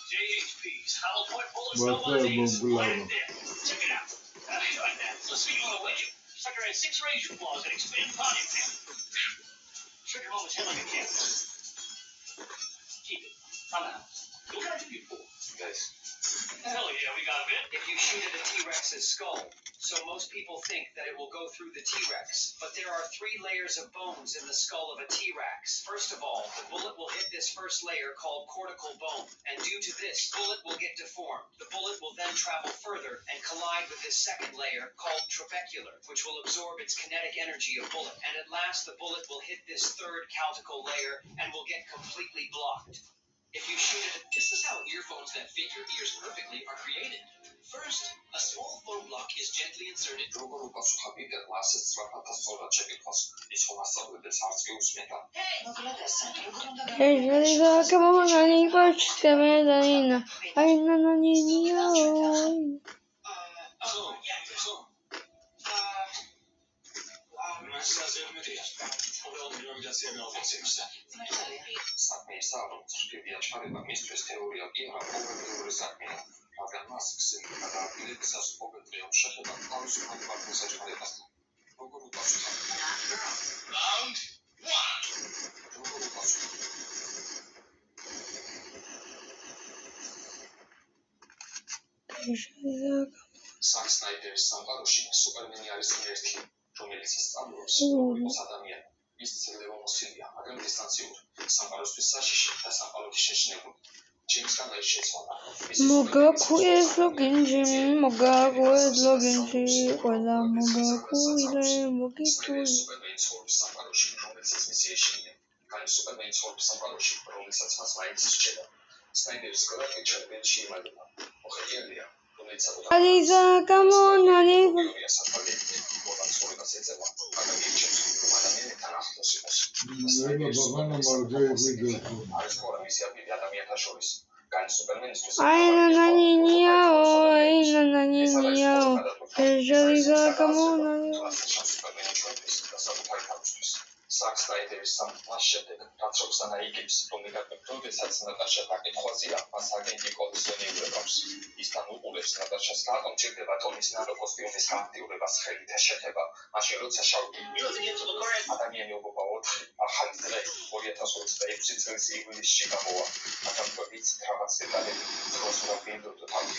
JHP's hollow point bullets, no holidays. Right there. Check it out. Like that. Let's see you on a wedge. Sucker has 6 razor claws and expand body pan. Trigger on his head like a cat. Keep it. I'm out. What can I do you for? Guys. Hell yeah, we got a bit. If you shoot at a T-Rex's skull, so most people think that it will go through the T-Rex, but there are 3 layers of bones in the skull of a T-Rex. First of all, the bullet will hit this first layer called cortical bone, and due to this, bullet will get deformed. The bullet will then travel further and collide with this second layer called trabecular, which will absorb its kinetic energy of bullet, and at last the bullet will hit this third calcical layer and will get completely blocked. If you shoot it, this is how earphones that fit your ears perfectly are created. First, a small foam block is gently inserted. Hey, Zack Snyder's სამყაროში სუპერმენი არის ერთი, რომელიც სწავლობს როგორც ადამიანი. ის ცელება მოსილია, მაგრამ დისტანციურ, სამყაროსთვის საშიში და სამყაროთი შეშინებული. ჯეიმს კამერის შეცვალა. მოგაქვეს ლოგინში, ყველა მოგაქვიდე, მოგიტყვი. სუპერმენი ცხოვრობს სამყაროში, რომელსაც მისი ეშინია. კაი სუპერმენი ცხოვრობს სამყაროში, რომელსაც მას მაინც სჭირდება. სნაიდერის კოლექტივი ჩემპიონში იმალება. მოხეტიალია. Aliza, come on, Aliza. Zack Snyder's სამყაროს შემდეგ, რაც როქსანა იგებს, რომელსაც ნატაშა დაკითხვაზეა, მას აგენტი კოლისიონი უყურებს. ის თან უყურებს ნატაშას და ამჭირდება ტონის ნანო კოსტიუმის გააქტიურებას ხელით აშეხება, მაშინ როცა შავი ადამიანი ობობა 4 ახალი დღე 2026 წლის ივლისში გამოვა. ადამიანებიც რაღაც დეტალები დროს მოვიდოდ თავის